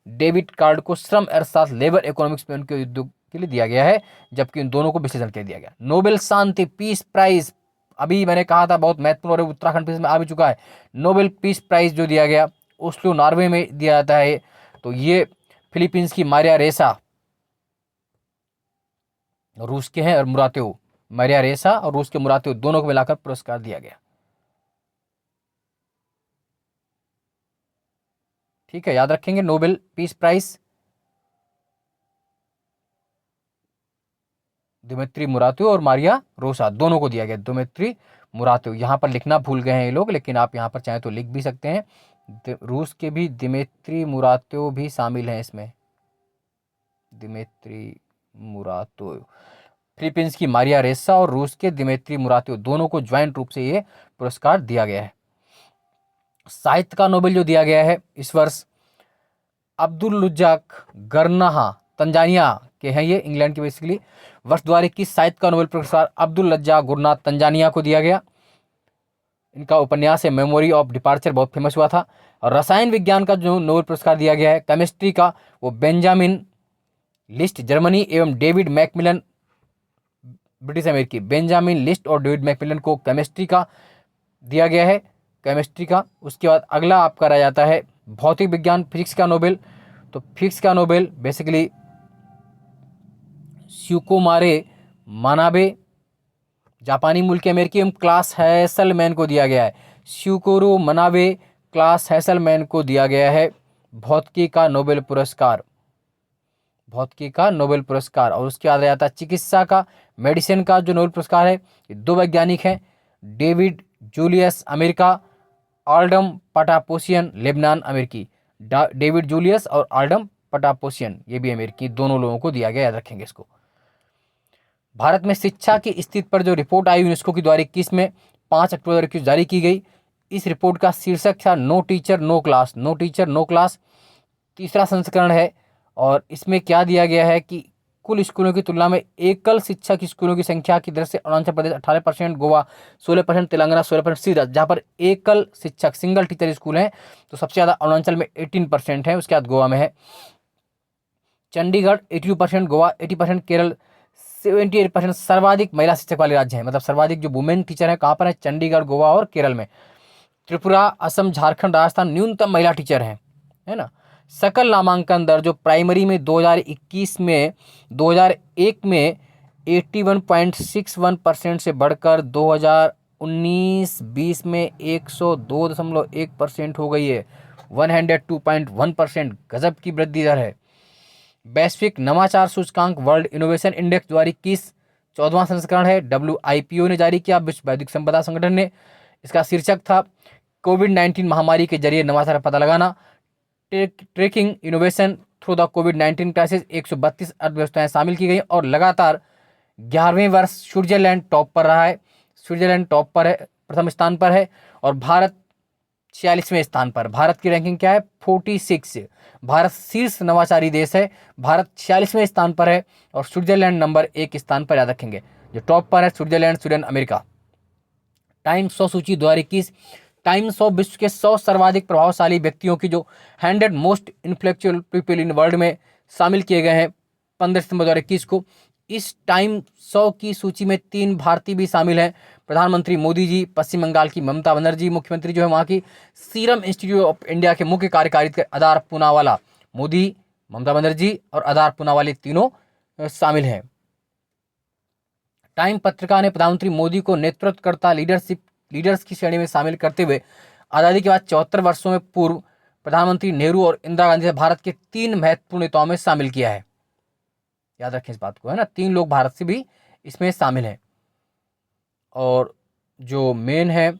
डेविड कार्ड को श्रम अर्थशास्त्र लेबर इकोनॉमिक्स में उनके उद्योग के लिए दिया गया है, जबकि इन दोनों को विश्लेषण के दिया गया। नोबेल शांति पीस प्राइज, अभी मैंने कहा था बहुत महत्वपूर्ण और उत्तराखंड में आ भी चुका है। नोबेल पीस प्राइज जो दिया गया ओस्लो नॉर्वे में दिया जाता है। तो ये फिलीपींस की मारिया रेसा, रूस के हैं, और मुरातेव, मारिया रेसा और रूस के मुरातेव, दोनों को मिलाकर पुरस्कार दिया गया। ठीक है, याद रखेंगे नोबेल पीस प्राइज दिमित्री मुरातेव और मारिया रोसा दोनों को दिया गया। दिमित्री मुरातेव, यहाँ पर लिखना भूल गए हैं ये लोग, लेकिन आप यहाँ पर चाहें तो लिख भी सकते हैं। रूस के भी दिमित्री मुरातेव भी शामिल हैं इसमें। दिमित्री मुरातेव, फिलीपींस की मारिया रेसा और रूस के दिमित्री मुरातेव, दोनों को ज्वाइंट रूप से ये पुरस्कार दिया गया है। साहित्य का नोबेल जो दिया गया है इस वर्ष अब्दुल रज़ाक गरनाहा, तंजानिया के हैं ये, इंग्लैंड के बेसिकली। वर्ष 2021 साहित्य का नोबेल पुरस्कार अब्दुल रज़ाक गुरनाथ तंजानिया को दिया गया। इनका उपन्यास है मेमोरी ऑफ डिपार्चर, बहुत फेमस हुआ था। और रसायन विज्ञान का जो नोबेल पुरस्कार दिया गया है केमिस्ट्री का, वो बेंजामिन लिस्ट जर्मनी एवं डेविड मैकमिलन ब्रिटिश अमेरिकी बेंजामिन लिस्ट और डेविड मैकमिलन को केमिस्ट्री का दिया गया है, केमिस्ट्री का। उसके बाद अगला आपका रह जाता है भौतिक विज्ञान, फिजिक्स का नोबेल। तो फिजिक्स का नोबेल बेसिकली स्यूकोमारे मानाबे, जापानी मूल के अमेरिकी एवं क्लास हैसलमैन को दिया गया है। स्यूकोरो मनाबे, क्लास हैसलमैन को दिया गया है भौतिकी का नोबेल पुरस्कार, भौतिकी का नोबेल पुरस्कार। और उसके बाद रह जाता है चिकित्सा का, मेडिसिन का जो नोबेल पुरस्कार है, ये दो वैज्ञानिक हैं, डेविड जूलियस अमेरिका, आल्डम पटापोसियन लेबनान अमेरिकी। डेविड जूलियस और आल्डम पटापोसियन ये भी अमेरिकी, दोनों लोगों को दिया गया, याद रखेंगे इसको। भारत में शिक्षा की स्थिति पर जो रिपोर्ट आई यूनेस्को की द्वारा 21 में 5 अक्टूबर 2021 जारी की गई। इस रिपोर्ट का शीर्षक था no teacher no class, no teacher no class, तीसरा संस्करण है। और इसमें क्या दिया गया है कि कुल स्कूलों की तुलना में एकल शिक्षक स्कूलों की संख्या की दृष्टि से अरुणाचल प्रदेश 18%, गोवा 16%, तेलंगाना 16%, सीधा जहाँ पर एकल शिक्षक सिंगल टीचर स्कूल हैं तो सबसे ज़्यादा अरुणाचल में 18% है, उसके बाद गोवा में है। चंडीगढ़ 82%, गोवा 80%, केरल 78% सर्वाधिक महिला शिक्षक वाले राज्य हैं, मतलब सर्वाधिक जो वुमेन टीचर है कहाँ पर है, चंडीगढ़, गोवा और केरल में। त्रिपुरा, असम, झारखंड, राजस्थान न्यूनतम महिला टीचर हैं, है ना। सकल नामांकन दर जो प्राइमरी में 2021 में 2001 में 81.61% से बढ़कर 2019-20 में 102.1% हो गई है, 102.1%, गजब की वृद्धि दर है। वैश्विक नवाचार सूचकांक वर्ल्ड इनोवेशन इंडेक्स 2021 14वां संस्करण है, WIPO ने जारी किया, विश्व बौद्धिक संपदा संगठन ने। इसका शीर्षक था कोविड-19 महामारी के जरिए नवाचार पता लगाना, ट्रैकिंग इनोवेशन थ्रू द कोविड-19 क्राइसिस। 132 अर्थव्यवस्थाएं शामिल की गई और लगातार 11वें वर्ष स्विट्जरलैंड टॉप पर रहा है, स्विट्जरलैंड टॉप पर है, प्रथम स्थान पर है। और भारत 46वें स्थान पर, भारत की रैंकिंग क्या है 46, भारत शीर्ष नवाचारी देश है, भारत 46वें स्थान पर है और स्विट्जरलैंड नंबर 1 स्थान पर, याद रखेंगे। जो टॉप पर है स्विट्जरलैंड, स्वीडन, अमेरिका। टाइम्स 100 सूची 2021, टाइम्स ऑफ विश्व के 100 सर्वाधिक प्रभावशाली व्यक्तियों की जो 100 most influential people in world में शामिल किए गए हैं 15 सितंबर 2021 को। इस टाइम 100 की सूची में 3 भारतीय भी शामिल हैं, प्रधानमंत्री मोदी जी, पश्चिम बंगाल की ममता बनर्जी मुख्यमंत्री जो है वहाँ की, सीरम इंस्टीट्यूट ऑफ इंडिया के मुख्य कार्यकारी आधार पूनावाला, मोदी, ममता बनर्जी और आधार पूनावाला तीनों शामिल हैं। टाइम पत्रिका ने प्रधानमंत्री मोदी को नेतृत्वकर्ता लीडर्स की श्रेणी में शामिल करते हुए आज़ादी के बाद 74 वर्षों में पूर्व प्रधानमंत्री नेहरू और इंदिरा गांधी से भारत के 3 महत्वपूर्ण नेताओं में शामिल किया है, याद रखें इस बात को, है ना। 3 लोग भारत से भी इसमें शामिल हैं। और जो मेन है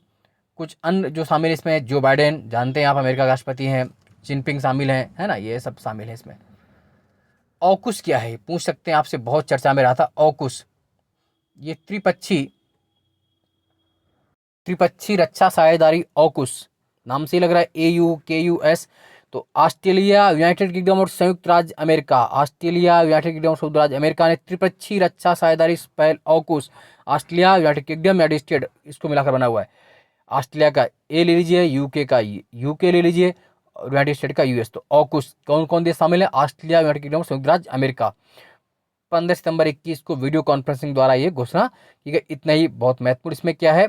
कुछ अन्य जो शामिल इसमें, जो बाइडेन जानते हैं आप अमेरिका के राष्ट्रपति हैं, जिनपिंग शामिल हैं, है ना, ये सब शामिल है इसमें। ऑकुस क्या है पूछ सकते हैं आपसे, बहुत चर्चा में रहा था ऑकुस। ये त्रिपक्षी रक्षा साझेदारी ऑकुस, नाम से लग रहा है AUKUS। तो ऑस्ट्रेलिया, यूनाइटेड किंगडम और संयुक्त राज्य अमेरिका, ऑस्ट्रेलिया, यूनाइटेड किंगडम और संयुक्त राज्य अमेरिका ने त्रिपक्षीय रक्षा साझेदारी पहल AUKUS, Australia, United Kingdom, United State, इसको मिलाकर बना हुआ है। ऑस्ट्रेलिया का ए ले लीजिए, यूके का यूके ले लीजिए, यूनाइटेड स्टेट का US। तो ऑकुस कौन कौन देश शामिल है, ऑस्ट्रेलिया, यूनाइटेड किंगडम, संयुक्त राज्य अमेरिका। 15 सितंबर 2021 को वीडियो कॉन्फ्रेंसिंग द्वारा ये घोषणा की गई। इतना ही बहुत महत्वपूर्ण इसमें क्या है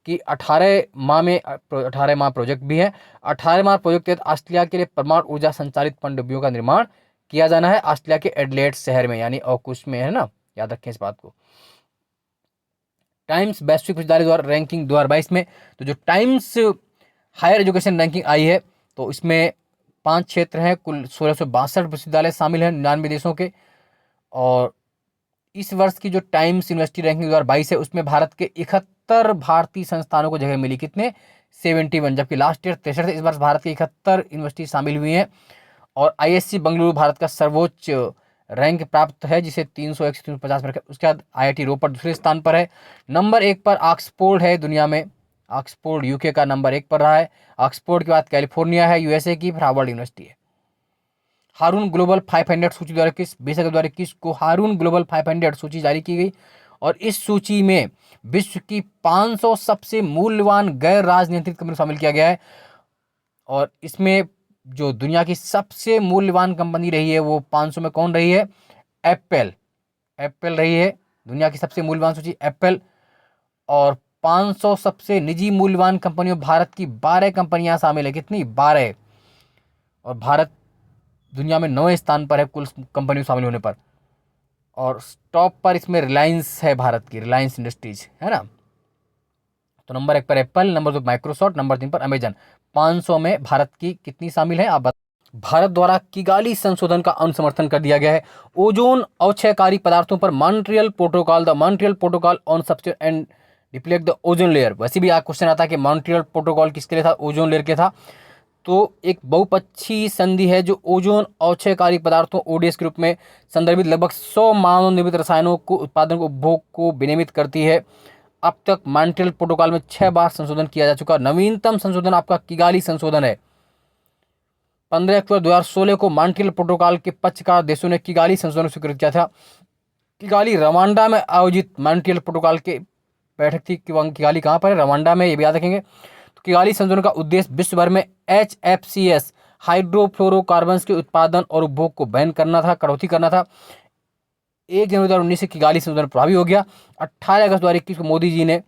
कि 18 माह प्रोजेक्ट भी है। 18 माह प्रोजेक्ट के तहत ऑस्ट्रेलिया के लिए परमाणु ऊर्जा संचालित पनडुब्बियों का निर्माण किया जाना है, ऑस्ट्रेलिया के एडिलेड शहर में, यानी ऑकुस में, है ना, याद रखें इस बात को। टाइम्स वैश्विक विश्वविद्यालय द्वारा रैंकिंग 2022 में, तो जो टाइम्स हायर एजुकेशन रैंकिंग आई है तो इसमें 5 क्षेत्र हैं, कुल 1662 विश्वविद्यालय शामिल हैं 99 देशों के। और इस वर्ष की जो टाइम्स यूनिवर्सिटी रैंकिंग 2022 है उसमें भारत के 71 भारतीय संस्थानों को जगह मिली, कितने 71, जबकि लास्ट ईयर 63 इस वर्ष भारत के 71 यूनिवर्सिटी शामिल हुई हैं। और ISC बेंगलुरु भारत का सर्वोच्च रैंक प्राप्त है जिसे 301 से 350 में रखा। उसके बाद IIT रोपड़ दूसरे स्थान पर है। नंबर 1 पर ऑक्सफोर्ड है दुनिया में, ऑक्सफोर्ड UK का नंबर 1 पर रहा है। ऑक्सफोर्ड के बाद कैलिफोर्निया है USA की, फिर हार्वर्ड यूनिवर्सिटी है। हारून ग्लोबल 500 सूची द्वारा 20 अगस्त 2021 को हारून ग्लोबल 500 सूची जारी की गई और इस सूची में विश्व की 500 सबसे मूल्यवान गैर राजनीतिक कंपनी शामिल किया गया है। और इसमें जो दुनिया की सबसे मूल्यवान कंपनी रही है वो 500 में कौन रही है, एप्पल रही है, दुनिया की सबसे मूल्यवान सूची एप्पल, और 500 सबसे निजी मूल्यवान कंपनियों भारत की 12 कंपनियां शामिल है। कितनी? 12। और भारत दुनिया में 9वें स्थान पर है कुल कंपनियों शामिल होने पर। और टॉप पर इसमें रिलायंस है, भारत की रिलायंस इंडस्ट्रीज, है ना। तो नंबर 1 पर एप्पल, नंबर 2 माइक्रोसॉफ्ट, नंबर 3 पर अमेजन। 500 में भारत की कितनी शामिल है आप बता। भारत द्वारा किगाली संशोधन का अनुसमर्थन कर दिया गया है। ओजोन अवक्षयकारी पदार्थों पर Montreal protocol, the Montreal protocol on substitute and deplete the ozone layer. वैसे भी क्वेश्चन आता है कि मॉन्ट्रियल प्रोटोकॉल किसके लिए था? ओजोन लेयर के था। तो एक बहुपक्षीय संधि है जो ओजोन अवक्षयकारी पदार्थों ओडीएस के रूप में संदर्भित लगभग 100 मानव निर्मित रसायनों को उत्पादन को उपभोग को विनियमित करती है। अब तक मॉन्ट्रियल प्रोटोकॉल में 6 बार संशोधन किया जा चुका। नवीनतम संशोधन आपका किगाली संशोधन है। 15 अक्टूबर 2016 को मॉन्ट्रियल प्रोटोकॉल के पक्षकार देशों ने किगाली संशोधन स्वीकृत किया था। किगाली रवांडा में आयोजित मॉन्ट्रियल प्रोटोकॉल की बैठक थी। किगाली कहाँ पर है? रवांडा में, ये भी याद रखेंगे। तो किगाली संशोधन का उद्देश्य विश्व भर में HFCs हाइड्रोफ्लोरोकार्बन्स के उत्पादन और उपभोग को बैन करना था, कटौती करना था। 1 जनवरी 2019 से किगाली संशोधन प्रभावी हो गया। 18 अगस्त 2021 को मोदी जी ने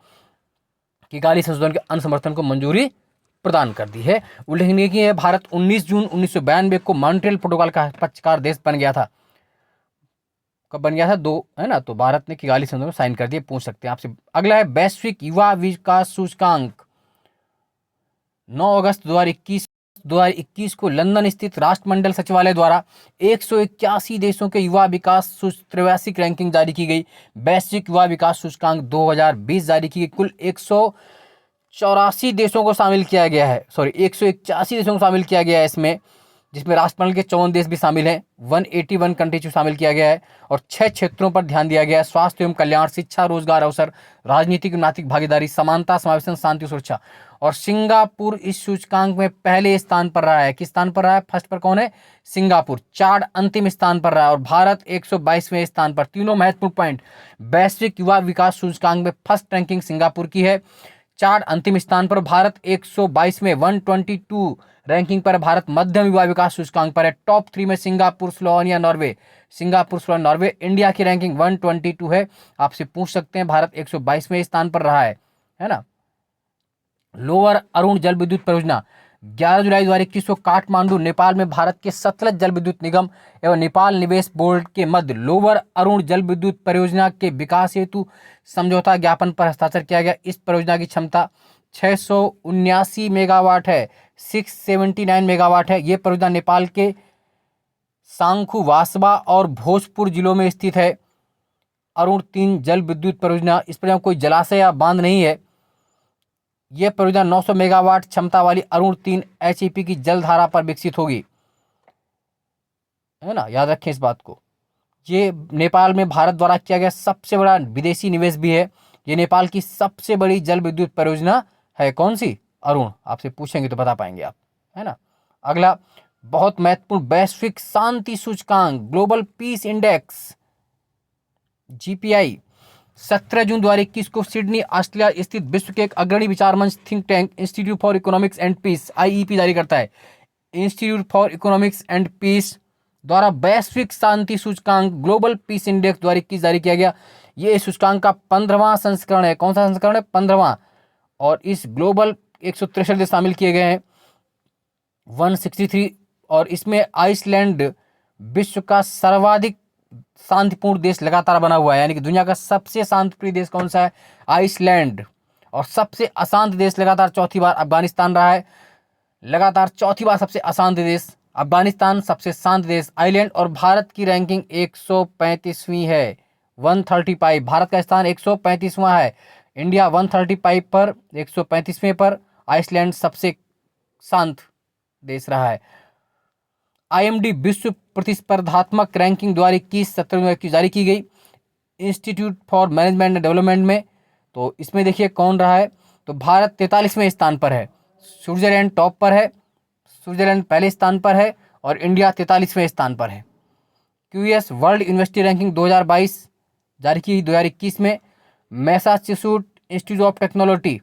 किगाली संशोधन के अनुसमर्थन को मंजूरी प्रदान कर दी है। उल्लेखनीय है भारत 19 जून 1992 को मॉन्ट्रियल प्रोटोकॉल का पक्षकार देश बन गया था। कब बन गया था? 2, है ना। तो भारत ने किगाली संशोधन साइन कर दिए। पूछ सकते हैं आपसे। अगला है वैश्विक युवा विकास सूचकांक। 9 अगस्त 2021 को लंदन स्थित राष्ट्रमंडल सचिवालय द्वारा 181 देशों के युवा विकास त्रैमासिक रैंकिंग जारी की गई। वैश्विक युवा विकास सूचकांक 2020 जारी की गई। कुल 184 देशों को शामिल किया गया है, 181 देशों को शामिल किया गया है इसमें, जिसमें राष्ट्रमंडल के 54 देश भी शामिल हैं। 181 कंट्रीज को शामिल किया गया है और 6 क्षेत्रों पर ध्यान दिया गया है। स्वास्थ्य एवं कल्याण, शिक्षा, रोजगार अवसर, राजनीतिक एवं नैतिक भागीदारी, समानता, समावेशन, शांति, सुरक्षा। और सिंगापुर इस सूचकांक में पहले स्थान पर रहा है। किस स्थान पर रहा है? फर्स्ट पर कौन है? सिंगापुर। चार्ड अंतिम स्थान पर रहा है और भारत 122वें स्थान पर। तीनों महत्वपूर्ण पॉइंट। वैश्विक युवा विकास सूचकांक में फर्स्ट रैंकिंग सिंगापुर की है। चार्ट अंतिम स्थान पर भारत 122वें 122 रैंकिंग पर भारत मध्यम युवा विकास सूचकांक पर है। टॉप 3 में Singapore, Slovenia, Norway. Singapore, Slovenia, Norway. India की रैंकिंग 122 है। आपसे पूछ सकते हैं भारत 122वें स्थान पर रहा है ना। लोअर अरुण जल विद्युत परियोजना 11 जुलाई 2021 को काठमांडू, नेपाल में भारत के सतलज जल विद्युत निगम एवं नेपाल निवेश बोर्ड के मध्य लोअर अरुण जल विद्युत परियोजना के विकास हेतु समझौता ज्ञापन पर हस्ताक्षर किया गया। इस परियोजना की क्षमता 679 मेगावाट है, 679 मेगावाट है। ये परियोजना नेपाल के सांखू, वासवा और भोजपुर जिलों में स्थित है। अरुण 3 जल विद्युत परियोजना, इस परियोजना कोई जलाशय या बांध नहीं है। यह परियोजना 900 मेगावाट क्षमता वाली अरुण 3 HEP की जलधारा पर विकसित होगी, है ना। याद रखें इस बात को। ये नेपाल में भारत द्वारा किया गया सबसे बड़ा विदेशी निवेश भी है। ये नेपाल की सबसे बड़ी जल विद्युत परियोजना है। कौन सी? अरुण। आपसे पूछेंगे तो बता पाएंगे आप, है ना। अगला बहुत महत्वपूर्ण वैश्विक शांति सूचकांक ग्लोबल पीस इंडेक्स GPI 17 जून 2021 को सिडनी, ऑस्ट्रेलिया स्थित विश्व के एक अग्रणी विचार मंच think tank Institute for Economics and Peace IEP जारी करता है। Institute for Economics and Peace द्वारा वैश्विक शांति सूचकांक ग्लोबल पीस इंडेक्स 2021 जारी किया गया। ये सूचकांक का 15वां संस्करण है। कौन सा संस्करण है? 15वां। और इस ग्लोबल 163 देश शामिल किए गए हैं, 163। और इसमें आइसलैंड विश्व का सर्वाधिक शांतिपूर्ण देश लगातार बना हुआ है, यानी कि दुनिया का सबसे शांतिप्रिय देश कौन सा है? आइसलैंड। और सबसे अशांत देश लगातार चौथी बार अफगानिस्तान रहा है। लगातार चौथी बार सबसे अशांत देश अफगानिस्तान, सबसे शांत देश आइलैंड। और भारत की रैंकिंग 135वीं है, 135। भारत का स्थान 135वां है। इंडिया 135 पर, 135वें पर। आइसलैंड सबसे शांत देश रहा है। IMD विश्व प्रतिस्पर्धात्मक रैंकिंग 2021 17 की जारी की गई institute for management and development में। तो इसमें देखिए कौन रहा है, तो भारत 43वें स्थान पर है। स्विट्जरलैंड टॉप पर है, स्विट्जरलैंड पहले स्थान पर है और इंडिया 43वें स्थान पर है। QS वर्ल्ड यूनिवर्सिटी रैंकिंग 2022 जारी की 2021 में। Massachusetts institute of technology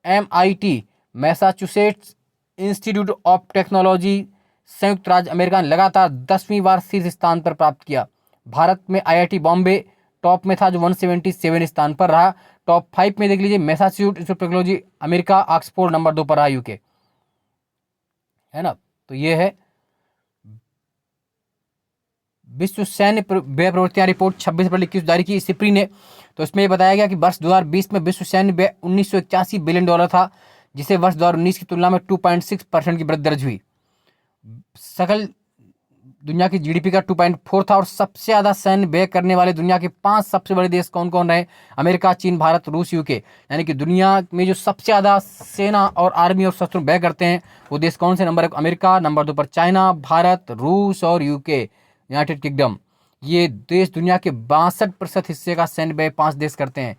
MIT, Massachusetts institute of technology संयुक्त राज्य अमेरिका ने लगातार 10वीं बार शीर्ष स्थान पर प्राप्त किया। भारत में IIT बॉम्बे टॉप में था जो 177 स्थान पर रहा। टॉप 5 में देख लीजिए Massachusetts institute of technology America, Oxford number 2 पर रहा यूके, है ना। तो ये है विश्व सैन्य व्यय प्रवृत्तियां रिपोर्ट 26 अप्रैल 21 जारी की सिप्री ने। तो इसमें बताया गया कि वर्ष 2020 में विश्व सैन्य व्यय $1981 बिलियन था, जिसे वर्ष 2019 की तुलना में 2.6% की वृद्धि दर्ज हुई। सकल दुनिया की जीडीपी का 2.4 था। और सबसे ज्यादा सैन्य व्यय करने वाले दुनिया के 5 सबसे बड़े देश कौन कौन रहे? अमेरिका, चीन, भारत, रूस, यूके। यानी कि दुनिया में जो सबसे ज्यादा सेना और आर्मी और शस्त्रों व्यय करते हैं वो देश कौन से? नंबर 1 अमेरिका, नंबर 2 पर चाइना, भारत, रूस और यूके, यूनाइटेड किंगडम। ये देश दुनिया के 62% हिस्से का सैन्य व्यय 5 देश करते हैं।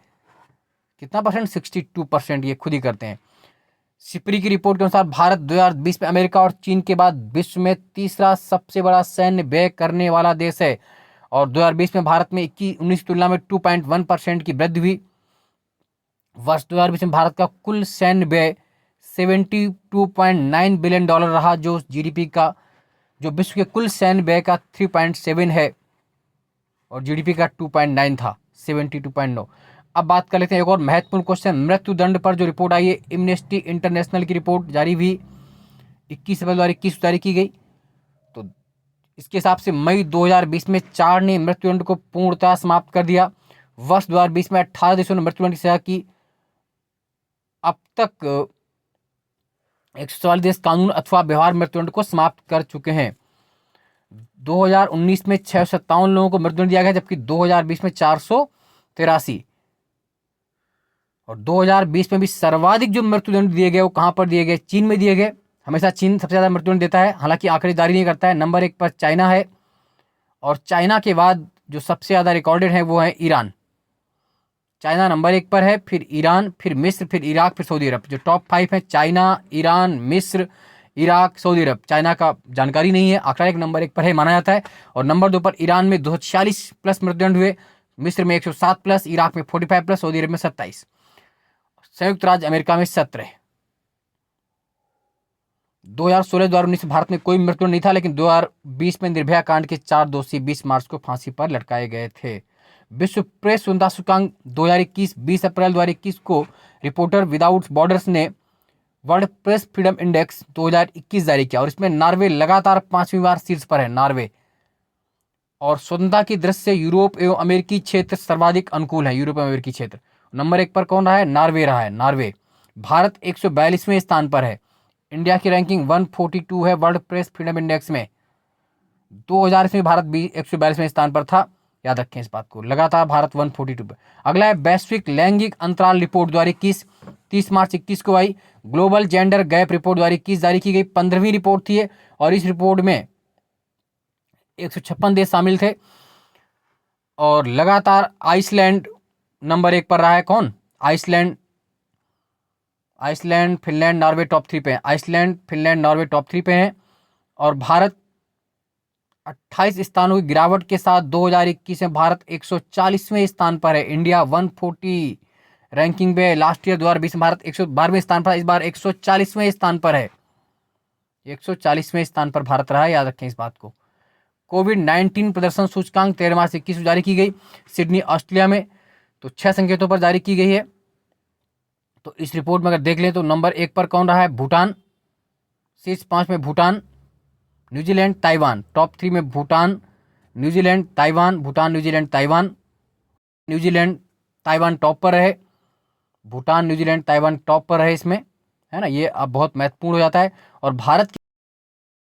कितना परसेंट? 62% ये खुद ही करते हैं। सिप्री की रिपोर्ट के अनुसार भारत 2020 में अमेरिका और चीन के बाद विश्व में तीसरा सबसे बड़ा सैन्य व्यय करने वाला देश है। और 2020 में भारत में 19 की तुलना में 2.1% की वृद्धि हुई। वर्ष 2020 में भारत का कुल सैन्य व्यय $72.9 बिलियन रहा, जो जीडीपी का, जो विश्व के कुल सैन्य व्यय का 3.7 है और जीडीपी का 2.9 था, 72.9। अब बात कर लेते हैं एक और महत्वपूर्ण क्वेश्चन, मृत्यु दंड पर जो रिपोर्ट आई है एमनेस्टी इंटरनेशनल की रिपोर्ट जारी हुई 21 अप्रैल 2021 जारी की गई। तो इसके हिसाब से मई 2020 में 4 ने मृत्युदंड को पूर्णतः समाप्त कर दिया। वर्ष 2020 में 18 देशों ने मृत्युदंड की सजा की। अब तक 144 देश कानून अथवा व्यवहार मृत्युदंड को समाप्त कर चुके हैं। 2019 में 657 लोगों को मृत्युदंड दिया गया, जबकि 2020 में 483। और 2020 में भी सर्वाधिक जो मृत्युदंड दिए गए वो कहां पर दिए गए? चीन में दिए गए। हमेशा चीन सबसे ज्यादा मृत्युदंड देता है, हालांकि आंकड़े जारी नहीं करता है। नंबर 1 पर चाइना है और चाइना के बाद जो सबसे ज्यादा रिकॉर्डेड है वो है ईरान। चाइना नंबर 1 पर है, फिर ईरान, फिर मिस्र, फिर इराक, फिर सऊदी अरब। जो टॉप 5 है चाइना, ईरान, मिस्र, इराक, सऊदी अरब। चाइना का जानकारी नहीं है, आंकड़ा एक नंबर 1 पर है माना जाता है। और नंबर 2 पर ईरान में 246 प्लस मृत्युदंड हुए, मिस्र में 107 प्लस, इराक में 45 प्लस, सऊदी अरब में 27, संयुक्त राज्य अमेरिका में 17। 2016-2019 भारत में कोई मृत्युदंड नहीं था, लेकिन 2020 में निर्भया कांड के 4 दोषी 20 मार्च को फांसी पर लटकाए गए थे। विश्व प्रेस स्वतंत्रता सूचकांक 2021 20 अप्रैल 2021 को रिपोर्टर विदाउट बॉर्डर्स ने वर्ल्ड प्रेस फ्रीडम इंडेक्स 2021 जारी किया और इसमें नॉर्वे लगातार 5वीं बार शीर्ष पर है। नॉर्वे और स्वतंत्रता की दृष्टि से यूरोप एवं अमेरिकी क्षेत्र सर्वाधिक अनुकूल है। यूरोप एवं अमेरिकी क्षेत्र नंबर 1 पर कौन रहा है? नॉर्वे रहा है। नॉर्वे। भारत 142वें स्थान पर है। इंडिया की रैंकिंग 142 है वर्ल्ड प्रेस फ्रीडम इंडेक्स में। 2000 में भारत 142वें स्थान पर था, याद रखें इस बात को। लगातार भारत 142 पर। अगला है वैश्विक लैंगिक अंतराल रिपोर्ट 2021 30 मार्च 21 को आई। ग्लोबल जेंडर गैप रिपोर्ट 2021 जारी की गई, 15वीं रिपोर्ट थी और इस रिपोर्ट में 156 देश शामिल थे। और लगातार आइसलैंड नंबर 1 पर रहा है। कौन? आइसलैंड, फिनलैंड, नॉर्वे टॉप 3 पे है। आइसलैंड, फिनलैंड, नॉर्वे टॉप 3 पे हैं। और भारत 28 स्थानों की गिरावट के साथ 2021 में भारत 140वें स्थान पर है। इंडिया 140 रैंकिंग पे। लास्ट ईयर 2020 में भारत 112वें स्थान पर, इस बार 140वें स्थान पर है। 140वें स्थान पर भारत रहा है, याद रखें इस बात को। कोविड-19 प्रदर्शन सूचकांक 13 मार्च 21 को जारी की गई सिडनी ऑस्ट्रेलिया में। तो 6 संकेतों पर जारी की गई है। तो इस रिपोर्ट में अगर देख लें तो नंबर 1 पर कौन रहा है? भूटान। शीर्ष 5 में भूटान, न्यूजीलैंड, ताइवान। टॉप 3 में Bhutan, New Zealand, Taiwan. Bhutan, New Zealand, Taiwan. New Zealand, Taiwan top पर रहे। भूटान, न्यूजीलैंड, ताइवान टॉप पर रहे इसमें, है ना। ये अब बहुत महत्वपूर्ण हो जाता है। और भारत